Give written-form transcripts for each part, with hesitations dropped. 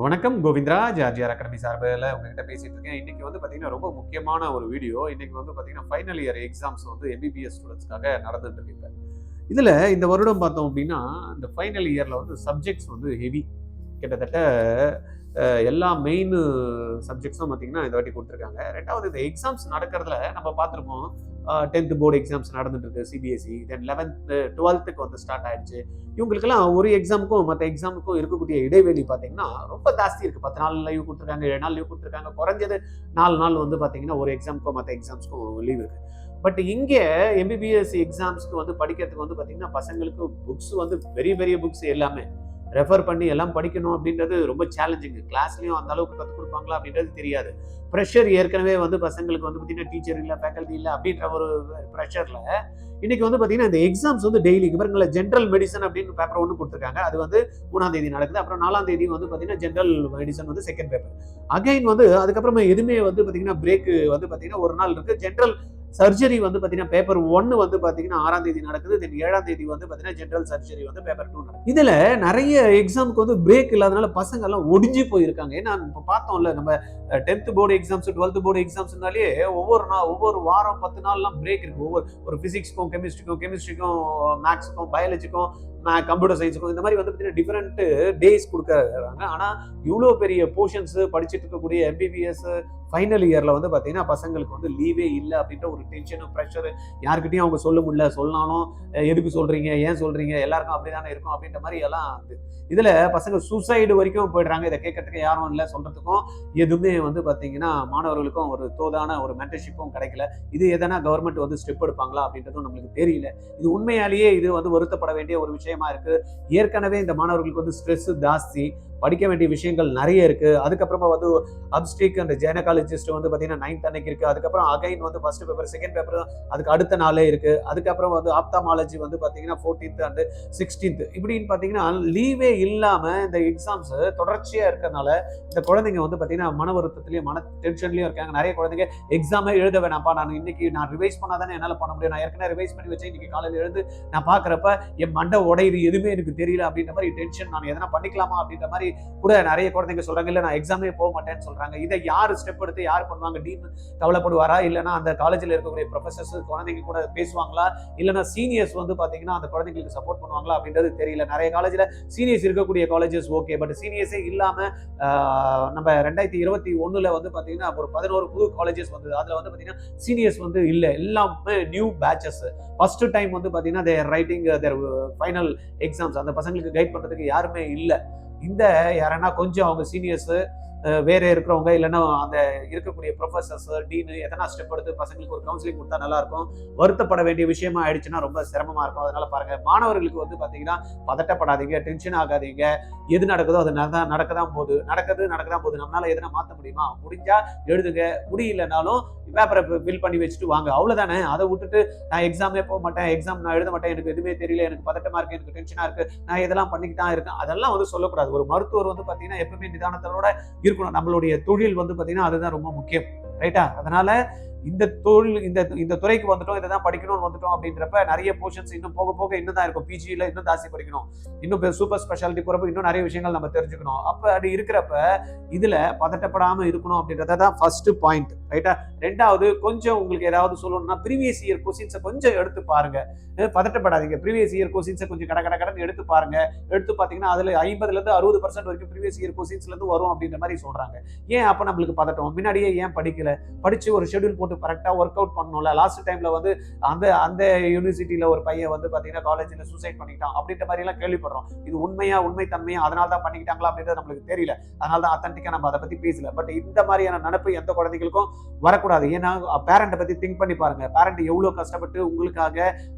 வணக்கம் Govindaraj RGR academy சார்பில் உங்ககிட்ட பேசிட்டு இருக்கேன். இன்னைக்கு வந்து பார்த்தீங்கன்னா ரொம்ப முக்கியமான ஒரு வீடியோ. இன்னைக்கு வந்து பார்த்தீங்கன்னா ஃபைனல் இயர் எக்ஸாம்ஸ் வந்து எம்பிபிஎஸ் ஸ்டூடெண்ட்ஸ்க்காக நடந்துட்டு இருக்கு. இப்போ இதில் இந்த வருடம் பார்த்தோம் அப்படின்னா இந்த ஃபைனல் இயரில் வந்து சப்ஜெக்ட்ஸ் வந்து ஹெவி. கிட்டத்தட்ட எல்லா மெயின் சப்ஜெக்ட்ஸும் பார்த்தீங்கன்னா இந்த வாட்டி கொடுத்துருக்காங்க. ரெண்டாவது இந்த எக்ஸாம்ஸ் நடக்கிறதுல நம்ம பார்த்துருப்போம். 10th போர்டு எக்ஸாம்ஸ் நடந்துட்டு இருக்கு சிபிஎஸ்சி. தென் 11th 12th வந்து ஸ்டார்ட் ஆயிடுச்சு. இவங்களுக்கெல்லாம் ஒரு எக்ஸாமுக்கும் மற்ற எக்ஸாமுக்கும் இருக்கக்கூடிய இடைவெளி பார்த்தீங்கன்னா ரொம்ப ஜாஸ்தி இருக்கு. 10 நாள் லீவ் கொடுத்துருக்காங்க, 7 நாள் லீவ் கொடுத்துருக்காங்க. குறைஞ்சது 4 நாள் வந்து பார்த்தீங்கன்னா ஒரு எக்ஸாமுக்கும் மற்ற எக்ஸாம்ஸ்க்கும் லீவ் இருக்கு. பட் இங்கே எம்பிபிஎஸ் எக்ஸாம்ஸ்க்கு வந்து படிக்கிறதுக்கு வந்து பார்த்தீங்கன்னா பசங்களுக்கு புக்ஸ் வந்து பெரிய பெரிய புக்ஸ் எல்லாமே ரெஃபர் பண்ணி எல்லாம் படிக்கணும் அப்படின்றது ரொம்ப சேலஞ்சிங். கிளாஸ்லையும் அந்த அளவுக்கு கற்றுக் கொடுப்பாங்களா அப்படின்றது தெரியாது. ப்ரெஷர் ஏற்கனவே வந்து பசங்களுக்கு வந்து பார்த்தீங்கன்னா டீச்சர் இல்லை, ஃபேக்கல்ட்டி இல்லை அப்படின்ற ஒரு ப்ரெஷரில் இன்னைக்கு வந்து பார்த்தீங்கன்னா இந்த எக்ஸாம்ஸ் வந்து டெய்லி இவங்கள ஜென்ரல் மெடிசன் அப்படின்னு பேப்பர் ஒன்று கொடுத்துருக்காங்க. அது வந்து 3ஆம் தேதி நடக்குது. அப்புறம் 4ஆம் தேதி வந்து பார்த்தீங்கன்னா ஜென்ரல் மெடிசன் வந்து செகண்ட் பேப்பர். அகைன் வந்து அதுக்கப்புறமா எதுவுமே வந்து பார்த்தீங்கன்னா பிரேக் வந்து பார்த்தீங்கன்னா ஒரு நாள் இருக்கு. ஜென்ரல் சர்ஜரி வந்து பார்த்தீங்கன்னா பேப்பர் 1 வந்து பார்த்தீங்கன்னா 6ஆம் தேதி நடக்குது. தென் 7ஆம் தேதி வந்து பார்த்தீங்கன்னா ஜென்ரல் சர்ஜரி வந்து பேப்பர் 2 நடக்குது. இதுல நிறைய எக்ஸாமுக்கு வந்து பிரேக் இல்லாதனால பசங்க எல்லாம் ஒடிஞ்சு போயிருக்காங்க. ஏன்னா இப்போ பார்த்தோம்ல நம்ம 10th board exams 12th board எக்ஸாம்ஸ்னாலே ஒவ்வொரு வாரம் 10 நாள்லாம் பிரேக் இருக்கு. ஒரு பிசிக்ஸ்க்கும் கெமிஸ்ட்ரிக்கும் மேக்ஸுக்கும் பயாலஜிக்கும் கம்ப்யூட்டர் சயின்ஸுக்கும் இந்த மாதிரி வந்து பார்த்தீங்கன்னா டிஃபரெண்ட் டேஸ் கொடுக்குறாங்க. ஆனால் இவ்வளோ பெரிய போர்ஷன்ஸ் படிச்சுட்டு இருக்கக்கூடிய எம்பிபிஎஸ் ஃபைனல் இயரில் வந்து பார்த்தீங்கன்னா பசங்களுக்கு வந்து லீவே இல்லை அப்படின்ற ஒரு டென்ஷனு ப்ரெஷரு. யாருக்கிட்டையும் அவங்க சொல்ல முடியல. சொன்னாலும் எதுக்கு சொல்கிறீங்க, ஏன் சொல்கிறீங்க, எல்லாருக்கும் அப்படி தானே இருக்கும் அப்படின்ற மாதிரி எல்லாம் இதில் பசங்க சூசைடு வரைக்கும் போயிடுறாங்க. இதை கேட்கறதுக்கு யாரும் இல்லை, சொல்கிறதுக்கும் எதுவுமே வந்து பார்த்தீங்கன்னா மாணவர்களுக்கும் ஒரு தோதான ஒரு மென்டர்ஷிப்பும் கிடைக்கல. இது எதனா கவர்மெண்ட் வந்து ஸ்டெப் எடுப்பாங்களா அப்படின்றதும் நம்மளுக்கு தெரியல. இது உண்மையாலேயே இது வந்து வருத்தப்பட வேண்டிய ஒரு விஷயமா இருக்குது. ஏற்கனவே இந்த மாணவர்களுக்கு வந்து ஸ்ட்ரெஸ் ஜாஸ்தி, படிக்க வேண்டிய விஷயங்கள் நிறைய இருக்கு. அதுக்கப்புறமா வந்து அப்ஸ்டிக் அண்ட் ஜைனகாலஜிஸ்ட் வந்து பார்த்தீங்கன்னா 9th அன்னைக்கு இருக்கு. அதுக்கப்புறம் அகைன் வந்து ஃபர்ஸ்ட் பேப்பர் செகண்ட் பேப்பர் அதுக்கு அடுத்த நாளே இருக்கு. அதுக்கப்புறம் வந்து ஆப்தாமாலஜி வந்து பார்த்தீங்கன்னா 14th அண்ட் 16th இப்படின்னு பார்த்தீங்கன்னா லீவே இல்லாம இந்த எக்ஸாம்ஸ் தொடர்ச்சியா இருக்கிறதுனால இந்த குழந்தைங்க வந்து பார்த்தீங்கன்னா மன வருத்தத்திலையும் மன டென்ஷன்லயும் இருக்காங்க. நிறைய குழந்தைங்க எக்ஸாமே எழுத வேணாம்ப்பா, நான் ரிவைஸ் பண்ணாதானே என்னால் பண்ண முடியும், நான் ஏற்கனவே ரிவைஸ் பண்ணி வச்சேன், இன்னைக்கு காலையில் எழுந்து நான் பார்க்குறப்ப என் மண்டை உடையுது, எதுவுமே எனக்கு தெரியல அப்படின்ற மாதிரி டென்ஷன், நான் எதனா பண்ணிக்கலாமா அப்படின்ற மாதிரி கூட நிறைய குழந்தைங்க சொல்றாங்க. இல்ல நான் எக்ஸாமே போக மாட்டேன்னு சொல்றாங்க. இதை யாரு ஸ்டெப் எடுத்து யார் பண்ணுவாங்க? டீன் கவலைப்படுவாரா? இல்லைன்னா அந்த காலேஜில் இருக்கக்கூடிய ப்ரொஃபசர்ஸ் குழந்தைங்க கூட பேசுவாங்களா? இல்லைன்னா சீனியர்ஸ் வந்து பாத்தீங்கன்னா அந்த குழந்தைங்களுக்கு சப்போர்ட் பண்ணுவாங்களா அப்படின்றது தெரியல. நிறைய காலேஜில் சீனியர்ஸ் இருக்கக்கூடிய காலேஜஸ் ஓகே, பட் சீனியர்ஸே இல்லாம நம்ம 2021 வந்து பாத்தீங்கன்னா ஒரு 11 புது காலேஜஸ் வந்தது. அதுல வந்து பாத்தீங்கன்னா சீனியர்ஸ் வந்து இல்ல, எல்லாமே நியூ பேட்சஸ். ஃபர்ஸ்ட் டைம் வந்து பாத்தீங்கன்னா தேர் ரைட்டிங் தேர் ஃபைனல் எக்ஸாம்ஸ். அந்த பசங்களுக்கு கைட் பண்றதுக்கு யாருமே இல்லை. இந்த யாரன்னா கொஞ்சம் அவங்க சீனியர்ஸ் வேற இருக்கிறவங்க இல்லைன்னா அந்த இருக்கக்கூடிய ப்ரொஃபசர்ஸ் டீனு எதனா ஸ்டெப் எடுத்து பசங்களுக்கு ஒரு கவுன்சிலிங் கொடுத்தா நல்லா இருக்கும். வருத்தப்பட வேண்டிய விஷயமா ஆயிடுச்சுன்னா ரொம்ப சிரமமா இருக்கும். அதனால பாருங்க, மாணவர்களுக்கு வந்து பாத்தீங்கன்னா பதட்டப்படாதீங்க, டென்ஷன் ஆகாதீங்க. எது நடக்குதோ அது நடக்கதான் போகுது. நம்மளால எதனா மாற்ற முடியுமா? முடிஞ்சா எழுதுங்க, முடியலனாலும் பேப்பரை ஃபில் பண்ணி வச்சுட்டு வாங்க, அவ்வளவுதானே. அதை விட்டுட்டு நான் எக்ஸாமே போக மாட்டேன், எக்ஸாம் நான் எழுத மாட்டேன், எனக்கு எதுவுமே தெரியல, எனக்கு பதட்டமா இருக்கு, எனக்கு டென்ஷனா இருக்கு, நான் இதெல்லாம் பண்ணிட்டு தான் இருக்கேன், அதெல்லாம் வந்து சொல்லக்கூடாது. ஒரு மருத்துவர் வந்து பாத்தீங்கன்னா எப்பவுமே நிதானத்தோட இருக்கணும். நம்மளுடைய தொழில் வந்து பாத்தீங்கன்னா அதுதான் ரொம்ப முக்கியம், ரைட்டா? அதனால இந்த தொழில் இந்த துறைக்கு வந்துட்டோம், இதை தான் படிக்கணும்னு வந்துட்டோம் அப்படின்றப்ப நிறைய போர்ஷன்ஸ் இன்னும் போக போக இன்னும் தான் இருக்கும். பிஜியில் இன்னும் ஜாஸ்தி படிக்கணும், இன்னும் சூப்பர் ஸ்பெஷாலிட்டி போறப்ப இன்னும் நிறைய விஷயங்கள் நம்ம தெரிஞ்சுக்கணும். அப்ப அப்படி இருக்கிறப்ப இதுல பதட்டப்படாம இருக்கணும் அப்படின்றதான் ஃபர்ஸ்ட் பாயிண்ட், ரைட்டா? ரெண்டாவது, கொஞ்சம் உங்களுக்கு ஏதாவது சொல்லணும்னா ப்ரீவியஸ் இயர் கொஸ்டின்ஸை கொஞ்சம் எடுத்து பாருங்க. பதட்டப்படாதீங்க. ப்ரீவியஸ் இயர் கொஸ்டின்ஸை கொஞ்சம் கடன்னு எடுத்து பாருங்க. எடுத்து பார்த்தீங்கன்னா அதுல 50% 60% வரைக்கும் ப்ரீவியஸ் இயர் கொஸ்டின்ஸ்ல இருந்து வரும் அப்படின்ற மாதிரி சொல்றாங்க. ஏன் அப்ப நம்மளுக்கு பதட்டம்? முன்னாடியே ஏன் படிக்கல? படிச்சு ஒரு ஷெட்யூல் போட்டு கரெக்டா ஒர்க் அவுட் பண்ணணும்ல. லாஸ்ட் டைம்ல வந்து அந்த யூனிவர்சிட்டியில ஒரு பையன் வந்து பாத்தீங்கன்னா காலேஜ்ல சூசைட் பண்ணிக்கிட்டான் அப்படின்ற மாதிரி எல்லாம் கேள்விப்படுறோம். இது உண்மை தன்மையா அதனால தான் பண்ணிக்கிட்டாங்களா அப்படின்றது நம்மளுக்கு தெரியல. அதனால தான் அத்தன்டிக்கா நம்ம அதை பத்தி பேசல. பட் இந்த மாதிரியான நினைப்பு எந்த குழந்தைகளுக்கும் வரக்கூடாது. ஏன்னா பேரண்ட்டை பத்தி திங்க் பண்ணி பாருங்க. பேரண்ட் எவ்வளவு கஷ்டப்பட்டு உங்களுக்காக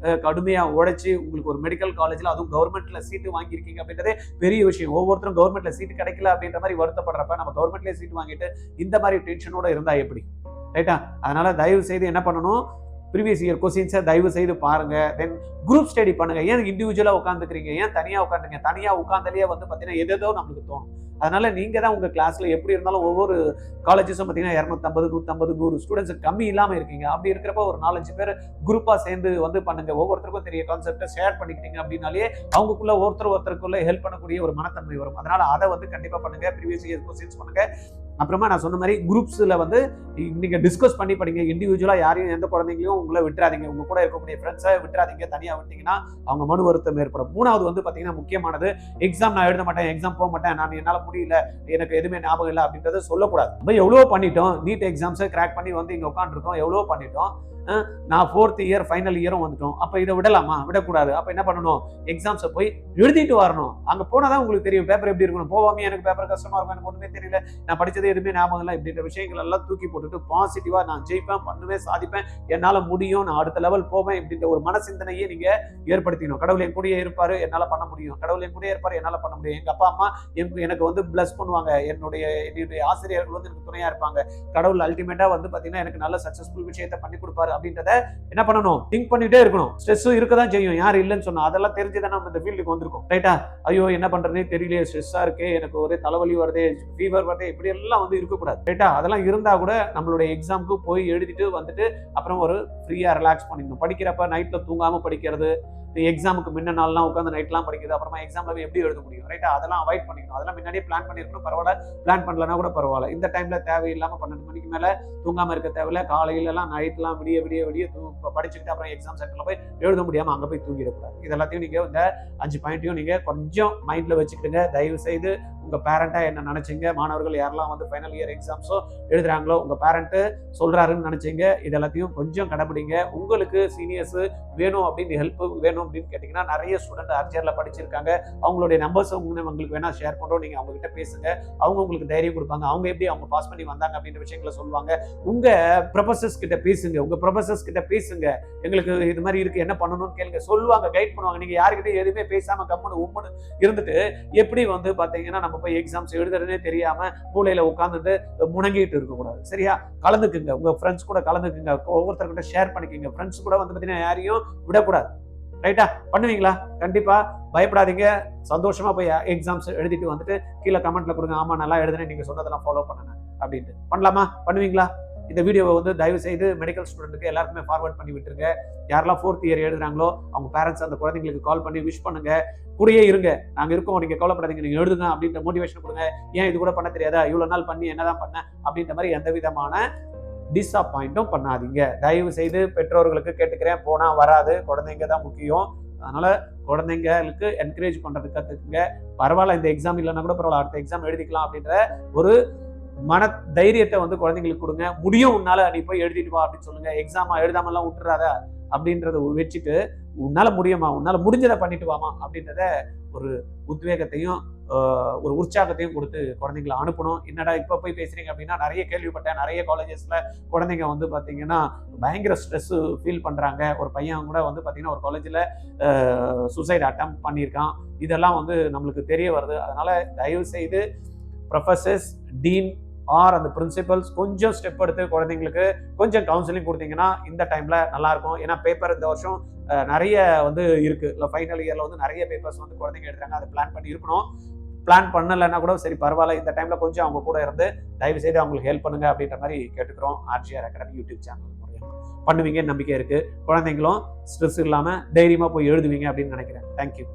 கடுமையா உழைச்சு உங்களுக்கு ஒரு மெடிக்கல் காலேஜ்ல அதுவும் கவர்மெண்ட்ல சீட்டு வாங்கியிருக்கீங்க அப்படின்றதே பெரிய விஷயம். ஒவ்வொருத்தரும் கவர்மெண்ட்ல சீட்டு கிடைக்கல அப்படின்ற மாதிரி வருத்தப்படுறப்ப நம்ம கவர்மெண்ட்ல சீட்டு வாங்கிட்டு இந்த மாதிரி டென்ஷனோட இருந்தா எப்படி, ரைட்டா? அதனால தயவு செய்து என்ன பண்ணணும், ப்ரீவியஸ் இயர் கொஸ்டின்ஸை தயவு செய்து பாருங்க. தென் குரூப் ஸ்டடி பண்ணுங்க. ஏன் இண்டிவிஜுவலா உட்காந்துக்கிறீங்க, ஏன் தனியா உட்காந்துங்க? தனியா உட்காந்தாலே வந்து பார்த்தீங்கன்னா எதோ நம்மளுக்கு தோணும். அதனால நீங்க தான் உங்க கிளாஸ்ல எப்படி இருந்தாலும் ஒவ்வொரு காலேஜஸும் பார்த்தீங்கன்னா 250, 150, 100 ஸ்டூடெண்ட்ஸ் கம்மி இல்லாம இருக்கீங்க. அப்படி இருக்கிறப்ப ஒரு 4-5 பேர் குரூப்பா சேர்ந்து வந்து பண்ணுங்க. ஒவ்வொருத்தருக்கும் தெரிய கான்செப்டை ஷேர் பண்ணிக்கிட்டீங்க அப்படின்னாலே அவங்களுக்குள்ள ஒருத்தருக்குள்ள ஹெல்ப் பண்ணக்கூடிய ஒரு மனத்தன்மை வரும். அதனால அதை வந்து கண்டிப்பா பண்ணுங்க. ப்ரீவியஸ் இயர் கொஸ்டின்ஸ் பண்ணுங்க. அப்புறமா நான் சொன்ன மாதிரி குரூப்ஸ்ல வந்து நீங்க டிஸ்கஸ் பண்ணி படிங்க. இண்டிவிஜுவலா யாரையும் எந்த குழந்தைங்களையும் உங்களை விட்டுறாதீங்க. உங்க கூட இருக்கக்கூடிய ஃப்ரெண்ட்ஸை விட்டுறாதீங்க. தனியா விட்டீங்கன்னா அவங்க மன வருத்தம் ஏற்படும். 3வது வந்து பாத்தீங்கன்னா முக்கியமானது, எக்ஸாம் நான் எழுத மாட்டேன், எக்ஸாம் போக மாட்டேன், நான் என்னால முடியல, எனக்கு எதுவுமே ஞாபகம் இல்லை அப்படின்றத சொல்லக்கூடாது. நம்ம எவ்வளவோ பண்ணிட்டோம். நீட் எக்ஸாம்ஸை கிராக் பண்ணி வந்து இங்க உட்காந்துருக்கோம். எவ்வளவோ பண்ணிட்டோம். நான் 4th இயர் ஃபைனல் இயரும் வந்துட்டோம். அப்ப இதை விடலாமா? விடக்கூடாது. அப்ப என்ன பண்ணணும்? எக்ஸாம்ஸை போய் எழுதிட்டு வரணும். அங்க போனாதான் உங்களுக்கு தெரியும் பேப்பர் எப்படி இருக்கணும். போவாமே எனக்கு பேப்பர் கஷ்டமா இருக்கும், எனக்கு ஒண்ணுமே தெரியல, நான் படிச்சது எதுவுமே ஞாபகம் இல்லை, இப்படின்ற விஷயங்கள் எல்லாம் தூக்கி போட்டுட்டு பாசிட்டிவா நான் ஜெயிப்பேன், பண்ணுவேன், சாதிப்பேன், என்னால முடியும், நான் அடுத்த லெவல் போவேன் இப்படின்ற ஒரு மன சிந்தனையே நீங்க ஏற்படுத்திக்கணும். கடவுள் என் கூடயே இருப்பாரு, என்னால பண்ண முடியும். கடவுள் என் கூடயே இருப்பாரு, என்னால பண்ண முடியும். எங்க அப்பா அம்மா எனக்கு வந்து பிளஸ் பண்ணுவாங்க. என்னுடைய ஆசிரியர்கள் வந்து எனக்கு துணையா இருப்பாங்க. கடவுள் அல்டிமேட்டா வந்து பாத்தீங்கன்னா எனக்கு நல்ல சக்சஸ்ஃபுல் விஷயத்தை பண்ணி கொடுப்பாரு அப்படின்றத என்ன பண்ணணும்? திங்க் பண்ணிட்டே இருக்கணும். ஸ்ட்ரெஸ் இருக்கதான் செய்யும், யார் இல்லைன்னு சொன்னா. அதெல்லாம் தெரிஞ்சுதான் நம்ம இந்த ஃபீல்டுக்கு வந்திருக்கோம். ரைட்டா? ஐயோ என்ன பண்றதுனே தெரியல, ஸ்ட்ரெஸ்ஸா இருக்கு, எனக்கு ஒரே தலைவலி வருது, ஃபீவர் வருது, இப்படி எல்லாம் வந்து இருக்கக்கூடாது. ரைட்டா? அதெல்லாம் இருந்தா கூட நம்மளுடைய எக்ஸாமுக்கு போய் எழுதிட்டு வந்துட்டு அப்புறம் ஒரு ஃப்ரீயா ரிலாக்ஸ் பண்ணிக்கணும். படிக்கிறப்ப நைட்ல தூங்காம படிக்கிறது, எக்ஸாமுக்கு முன்ன நாள்லாம் உட்காந்து நைட்லாம் படிக்கிறது, அப்புறமா எக்ஸாம்ல எப்படி எழுத முடியும்? ரைட்டா? அதெல்லாம் அவாய்ட் பண்ணிக்கணும். அதெல்லாம் முன்னாடியே பிளான் பண்ணிருக்கணும். பரவாயில்ல, பிளான் பண்ணலன்னா கூட பரவாயில்ல. இந்த டைம்ல தேவையில்லாம 12 மணிக்கு மேல தூங்காம இருக்க தேவையில்ல. காலையில எல்லாம் நைட்லாம் விடிய விடிய விடிய படிச்சுட்டு அப்புறம் எக்ஸாம் சென்டர்ல போய் எழுத முடியாம அங்க போய் தூங்கிடக்கூடாது. இதெல்லாத்தையும் நீங்க இந்த 5 பாயிண்ட்டையும் நீங்க கொஞ்சம் மைண்ட்ல வச்சுக்கிடுங்க. தயவு செய்து உங்க பேரண்டா என்ன நினைச்சீங்க, மாணவர்கள் யாரெல்லாம் வந்து ஃபைனல் இயர் எக்ஸாம்ஸோ எழுதுறாங்களோ உங்க பேரண்ட் சொல்றாருன்னு நினைச்சீங்க, இதெல்லாத்தையும் கொஞ்சம் கடைபிடிங்க. உங்களுக்கு சீனியர்ஸ் வேணும் அப்படின்னு ஹெல்ப் வேணும் அப்படின்னு கேட்டீங்கன்னா நிறைய ஸ்டூடெண்ட் ஆர்ஜிஆர்ல படிச்சிருக்காங்க. அவங்களுடைய நம்பர்ஸ் உங்களுக்கு வேணா ஷேர் பண்றோம். நீங்க அவங்க கிட்ட பேசுங்க. அவங்க உங்களுக்கு தைரியம் கொடுப்பாங்க. அவங்க எப்படி அவங்க பாஸ் பண்ணி வந்தாங்க அப்படின்ற விஷயங்களை சொல்லுவாங்க. உங்க ப்ரொஃபசர்ஸ் கிட்ட பேசுங்க. உங்க ப்ரொஃபசர்ஸ் கிட்ட பேசுங்க. எங்களுக்கு இது மாதிரி இருக்கு, என்ன பண்ணணும்னு கேளுங்க. சொல்லுவாங்க, கைட் பண்ணுவாங்க. நீங்க யாருக்கிட்ட எதுவுமே பேசாம கம்முன்னு உம்முன்னு இருந்துட்டு எப்படி வந்து பாத்தீங்கன்னா நம்ம போய் எக்ஸாம்ஸ் எழுதுறதுனே தெரியாம மூலையில உட்கார்ந்துட்டு முணங்கிட்டு இருக்கக்கூடாது. சரியா? கலந்துக்குங்க. உங்க ஃப்ரெண்ட்ஸ் கூட கலந்துக்குங்க. ஒவ்வொருத்தர்கிட்ட ஷேர் பண்ணிக்கோங்க. ஃப்ரெண்ட்ஸ் கூட வந்து பாத்தீங்கன்னா யாரையும் விடக்கூடாது. ரைட்டா? பண்ணுவீங்களா? கண்டிப்பா பயப்படாதீங்க. சந்தோஷமா போய் எக்ஸாம்ஸ் எழுதிட்டு வந்துட்டு கீழே கமெண்ட்ல கொடுங்க, ஆமா நல்லா எழுதுனேன், நீங்க சொன்னதெல்லாம் ஃபாலோ பண்ணுங்க அப்படின்ட்டு. பண்ணலாமா? பண்ணுவீங்களா? இந்த வீடியோவை வந்து தயவு செய்து மெடிக்கல் ஸ்டூடெண்ட்டுக்கு எல்லாருக்குமே ஃபார்வர்ட் பண்ணி விட்டுருங்க. யாரெல்லாம் 4th இயர் எழுதுறாங்களோ அவங்க பேரண்ட்ஸ் அந்த குழந்தைங்களுக்கு கால் பண்ணி விஷ் பண்ணுங்க. கூடயே இருங்க, நாங்க இருக்கோம், நீங்க கவலைப்படாதீங்க, நீங்க எழுதுங்க அப்படின்ற மோட்டிவேஷன் கொடுங்க. ஏன் இது கூட பண்ண தெரியாதா, இவ்வளவு நாள் பண்ணி என்னதான் பண்ண அப்படின்ற மாதிரி எந்த விதமான டிஸப்பாயிண்டும் பண்ணாதீங்க. தயவு செய்து பெற்றோர்களுக்கு கேட்டுக்கிறேன், போனா வராது, குழந்தைங்க தான் முக்கியம். அதனால குழந்தைங்களுக்கு என்கரேஜ் பண்றதுக்கு கத்துக்குங்க. பரவாயில்ல, இந்த எக்ஸாம் இல்லைன்னா கூட பரவாயில்ல, அடுத்த எக்ஸாம் எழுதிக்கலாம் அப்படின்ற ஒரு மன தைரியத்தை வந்து குழந்தைங்களுக்கு கொடுங்க. முடியும், உன்னால நீ போய் எழுதிட்டு வா அப்படின்னு சொல்லுங்க. எக்ஸாமா எழுதாமலாம் விட்டுறாத அப்படின்றத வச்சுட்டு உன்னால முடியுமா, உன்னால முடிஞ்சதை பண்ணிட்டு வாமா அப்படின்றத ஒரு உத்வேகத்தையும் ஒரு உற்சாகத்தையும் கொடுத்து குழந்தைங்களை அனுப்பணும். என்னடா இப்ப போய் பேசுறீங்க அப்படின்னா நிறைய கேள்விப்பட்டேன். நிறைய காலேஜஸ்ல குழந்தைங்க வந்து பாத்தீங்கன்னா பயங்கர ஸ்ட்ரெஸ் ஃபீல் பண்றாங்க. ஒரு பையன் கூட வந்து பாத்தீங்கன்னா ஒரு காலேஜ்ல சூசைட் அட்டம் பண்ணியிருக்கான். இதெல்லாம் வந்து நம்மளுக்கு தெரிய வருது. அதனால தயவு செய்து ப்ரொஃபசர்ஸ், டீன் ஆர் அந்த பிரின்சிபல்ஸ் கொஞ்சம் ஸ்டெப் எடுத்து குழந்தைங்களுக்கு கொஞ்சம் கவுன்சிலிங் கொடுத்தீங்கன்னா இந்த டைம்ல நல்லா இருக்கும். ஏன்னா பேப்பர் இந்த வருஷம் நிறைய வந்து இருக்கு. இல்லை ஃபைனல் இயர்ல வந்து நிறைய பேப்பர்ஸ் வந்து குழந்தைங்க எடுத்தாங்க. அதை பிளான் பண்ணி இருக்கணும். பிளான் பண்ணலைன்னா கூட சரி பரவாயில்ல, இந்த டைம்ல கொஞ்சம் அவங்க கூட இருந்து தயவு செய்து அவங்களுக்கு ஹெல்ப் பண்ணுங்க அப்படின்ற மாதிரி கேட்டுக்கிறோம். ஆர்ஜிஆர் அகாடமி யூடியூப் சேனல் மூலமா பண்ணுவீங்கன்னு நம்பிக்கை இருக்கு. குழந்தைங்களும் ஸ்ட்ரெஸ் இல்லாம தைரியமா போய் எழுதுவீங்க அப்படின்னு நினைக்கிறேன். தேங்க்யூ.